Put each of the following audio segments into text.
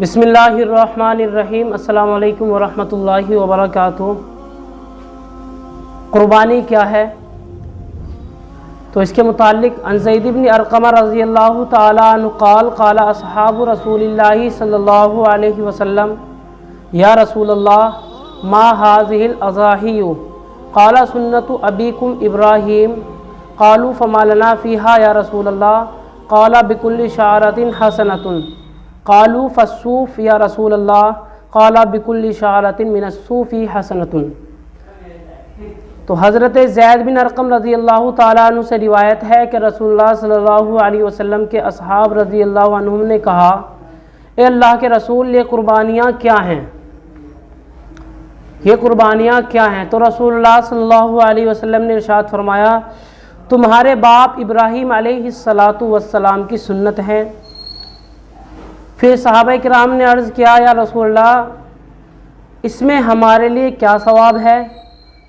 बिस्मिल्लाहिर्रहमानिर्रहीम। अस्सलामु अलैकुम वरहमतुल्लाहि वबरकातुहू। क़ुरबानी क्या है? तो इसके मुतालिक अन ज़ैद इब्न अरक़म रज़ियल्लाहु तआला अन्हु क़ाल क़ाला अस्हाबु रसूलिल्लाहि सल्लल्लाहु अलैहि वसल्लम या रसूलल्लाह मा हाज़िहिल अज़ाहियु क़ाला सुन्नतु अबीकुम इब्राहीम क़ालू फ़मा लना फ़ीहा या रसूलल्लाह क़ाला बिकुल्लि शाअरतिन हसनतुन क़ालू फ़स्सूफ़ या रसूलल्लाह क़ाला बिकुल्लि शाअरतिन मिनस्सूफ़ी हसनतुन। तो हज़रत ज़ैद बिन अरक़म रज़ी अल्लाह तआला अन्हु से रिवायत है कि रसूलुल्लाह सल्लल्लाहु अलैहि वसल्लम के असहाब रज़ी अल्लाह अन्हुम ने कहा, ए अल्लाह के रसूल, ये कुर्बानियाँ क्या हैं? ये कुर्बानियाँ क्या हैं? तो रसूलुल्लाह सल्लल्लाहु अलैहि वसल्लम ने इरशाद फरमाया, तुम्हारे बाप इब्राहीम अलैहिस्सलातु वस्सलाम की सुन्नत है। फिर सहाबा किराम ने अर्ज़ किया, या रसूलल्लाह, इसमें हमारे लिए क्या सवाब है?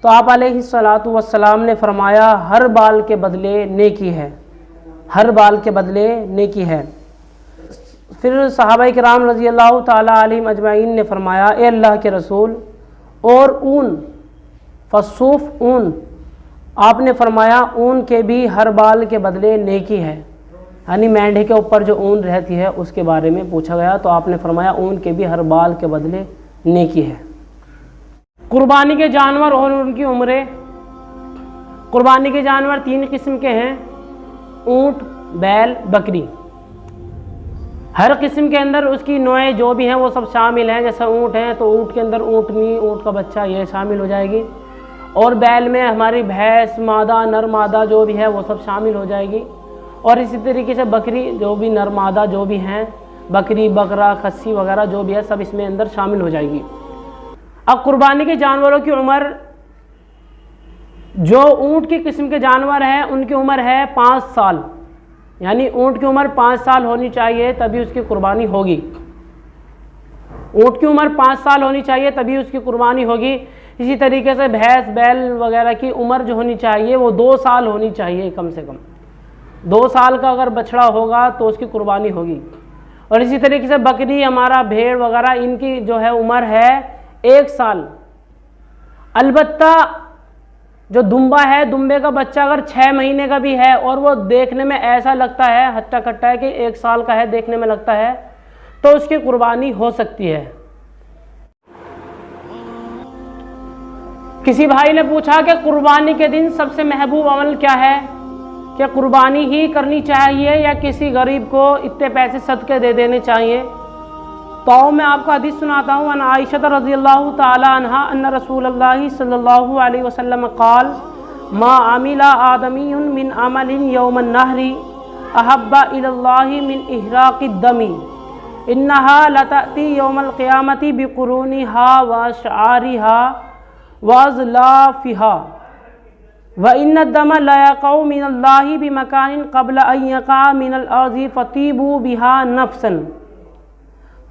तो आप अलैहिस्सलातु वस्सलाम ने फरमाया, हर बाल के बदले नेकी है, हर बाल के बदले नेकी है। फिर सहाबा किराम रज़ी अल्लाह तआला अलैहिम अजमाइन ने फरमाया, ए अल्लाह के रसूल, और ऊन, फसूफ़ ऊन, आपने फरमाया ऊन के भी हर बाल के बदले नेकी है, यानी मेंढे के ऊपर जो ऊन रहती है उसके बारे में पूछा गया, तो आपने फरमाया ऊन के भी हर बाल के बदले नेकी है। कुर्बानी के जानवर और उनकी उम्रें। कुर्बानी के जानवर तीन किस्म के हैं, ऊँट, बैल, बकरी। हर किस्म के अंदर उसकी नौएं जो भी हैं वो सब शामिल हैं। जैसे ऊँट हैं तो ऊँट के अंदर ऊँटनी, ऊँट का बच्चा, ये शामिल हो जाएगी। और बैल में हमारी भैंस, मादा, नर मादा जो भी है वो सब शामिल हो जाएगी। और इसी तरीके से बकरी, जो भी नर मादा जो भी हैं, बकरी, बकरा, खस्सी वगैरह जो भी है सब इसमें अंदर शामिल हो जाएगी। अब कुर्बानी के जानवरों की उम्र, जो ऊँट की किस्म के जानवर हैं उनकी उम्र है 5 साल, यानी ऊँट की उम्र 5 साल होनी चाहिए तभी उसकी कुर्बानी होगी। ऊँट की उम्र 5 साल होनी चाहिए तभी उसकी कुर्बानी होगी। इसी तरीके से भैंस, बैल वगैरह की उम्र जो होनी चाहिए वो 2 साल होनी चाहिए, कम से कम 2 साल का अगर बछड़ा होगा तो उसकी कुर्बानी होगी। और इसी तरीके से बकरी, हमारा भेड़ वगैरह, इनकी जो है उम्र है 1 साल। अलबत्ता जो दुम्बा है, दुम्बे का बच्चा अगर 6 महीने का भी है और वो देखने में ऐसा लगता है, हट्टा कट्टा है कि 1 साल का है, देखने में लगता है, तो उसकी कुर्बानी हो सकती है। किसी भाई ने पूछा कि कुर्बानी के दिन सबसे महबूब अमल क्या है? क्या कुर्बानी ही करनी चाहिए या किसी गरीब को इतने पैसे सदके दे देने चाहिए? तो मैं आपको हदीस सुनाता हूँ। अन आयशा रज़ियल्लाहु ताला अन्हा अन्ना रसूलल्लाहि सल्लल्लाहु अलैहि वसल्लम क़ाल मा आमिला आदमीयुन मिन अमलिन यौमन नहरी अहब्बा इलल्लाहि मिन इहराक़िद दमी इन्नहा लतअती यौमल क़ियामति बिक़ुरूनिहा व शआरिहा व अज़लाफ़िहा व इन्नद दम ला यक़अउ मिनल्लाहि बिमकानिन क़ब्ल अन यक़अ मिनल अर्ज़ि फ़तीबू बिहा नफ़्सन।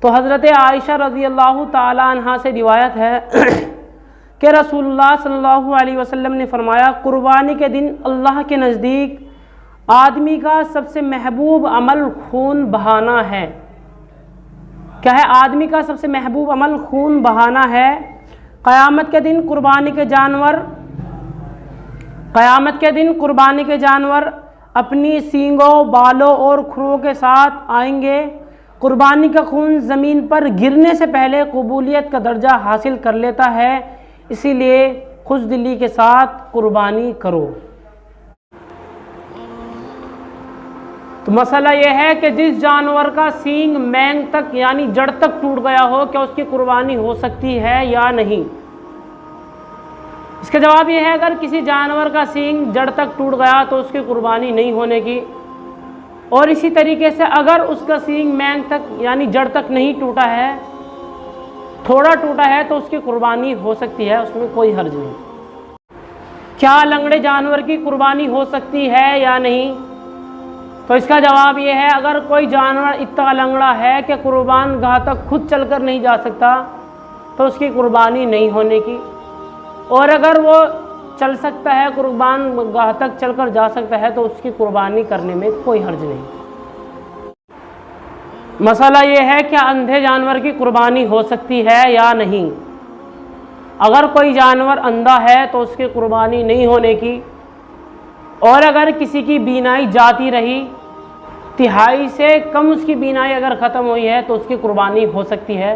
तो हज़रत आयशा रज़ी अल्लाह ताला अन्हा से रिवायत है कि रसूलुल्लाह सल्लल्लाहु अलैहि वसल्लम ने फरमाया, कुर्बानी के दिन अल्लाह के नज़दीक आदमी का सबसे महबूब अमल खून बहाना है। क्या है? आदमी का सबसे महबूब अमल खून बहाना है। क़यामत के दिन कुर्बानी के जानवर अपनी सींगों, बालों और खुरों के साथ आएंगे। कुर्बानी का खून ज़मीन पर गिरने से पहले कबूलियत का दर्जा हासिल कर लेता है, इसीलिए खुशदिली के साथ कुर्बानी करो। तो मसला यह है कि जिस जानवर का सींग मैंग तक यानी जड़ तक टूट गया हो, क्या उसकी कुर्बानी हो सकती है या नहीं? इसका जवाब यह है, अगर किसी जानवर का सींग जड़ तक टूट गया तो उसकी कुर्बानी नहीं होने की। और इसी तरीके से अगर उसका सींग मैंग तक यानी जड़ तक नहीं टूटा है, थोड़ा टूटा है, तो उसकी कुर्बानी हो सकती है, उसमें कोई हर्ज नहीं। क्या लंगड़े जानवर की कुर्बानी हो सकती है या नहीं? तो इसका जवाब ये है, अगर कोई जानवर इतना लंगड़ा है कि कुर्बान गाह तक खुद चलकर नहीं जा सकता तो उसकी कुर्बानी नहीं होने की। और अगर वो चल सकता है, कुर्बान गाह तक चलकर जा सकता है, तो उसकी कुर्बानी करने में कोई हर्ज नहीं। मसला ये है कि अंधे जानवर की कुर्बानी हो सकती है या नहीं। अगर कोई जानवर अंधा है तो उसकी कुर्बानी नहीं होने की, और अगर किसी की बीनाई जाती रही, तिहाई से कम उसकी बीनाई अगर ख़त्म हुई है तो उसकी कुर्बानी हो सकती है,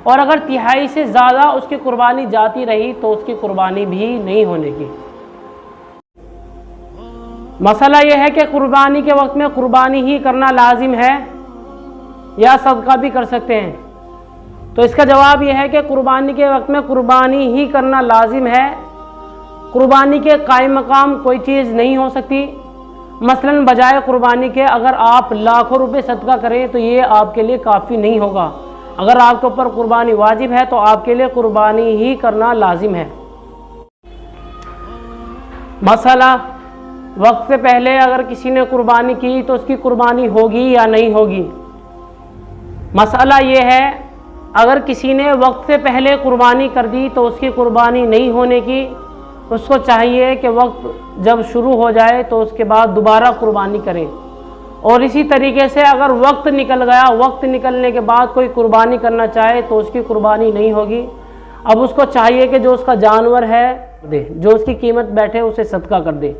और अगर तिहाई से ज़्यादा उसकी कुर्बानी जाती रही तो उसकी कुर्बानी भी नहीं होने की। मसला यह है कि कुर्बानी के वक्त में कुर्बानी ही करना लाजिम है या सदका भी कर सकते हैं। तो इसका जवाब यह है कि कुर्बानी के वक्त में कुर्बानी ही करना लाजिम है। कुर्बानी के कायम मकाम कोई चीज़ नहीं हो सकती। मसलन बजाय कुर्बानी के अगर आप लाखों रुपए सदका करें तो ये आपके लिए काफ़ी नहीं होगा। अगर आपके ऊपर कुर्बानी वाजिब है तो आपके लिए कुर्बानी ही करना लाजिम है। मसला वक्त से पहले अगर किसी ने कुर्बानी की तो उसकी कुर्बानी होगी या नहीं होगी। मसला ये है, अगर किसी ने वक्त से पहले कुर्बानी कर दी तो उसकी कुर्बानी नहीं होने की। उसको चाहिए कि वक्त जब शुरू हो जाए तो उसके बाद दोबारा कुर्बानी करे। और इसी तरीके से अगर वक्त निकल गया, वक्त निकलने के बाद कोई कुर्बानी करना चाहे तो उसकी कुर्बानी नहीं होगी। अब उसको चाहिए कि जो उसका जानवर है दे, जो उसकी कीमत बैठे उसे सदका कर दे।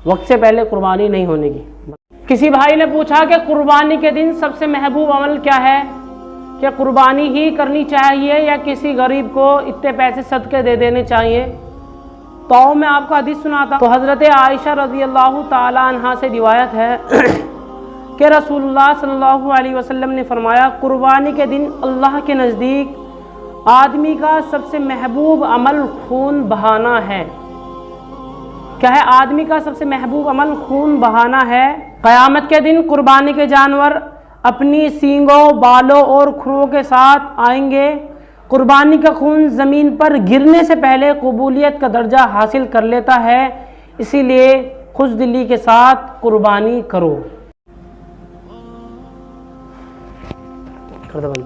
वक्त से पहले कुर्बानी नहीं होने की। किसी भाई ने पूछा कि कुर्बानी के दिन सबसे महबूब अमल क्या है, क्या कुर्बानी ही करनी चाहिए या किसी गरीब को इतने पैसे सदके दे देने चाहिए। तो मैं आपको हदीस सुनाता। तो हज़रत आयशा रज़ी अल्लाह ताला अन्हा से रिवायत है कि रसूलुल्लाह सल्लल्लाहु अलैहि वसल्लम ने फरमाया, कुर्बानी के दिन अल्लाह के नज़दीक आदमी का सबसे महबूब अमल खून बहाना है। क्या है? आदमी का सबसे महबूब अमल खून बहाना है। क़यामत के दिन कुर्बानी के जानवर अपनी सींगों, बालों और खुरों के साथ आएंगे। कुर्बानी का खून ज़मीन पर गिरने से पहले कबूलियत का दर्जा हासिल कर लेता है, इसीलिए खुशदिली के साथ कुर्बानी करो। कर दो बंद।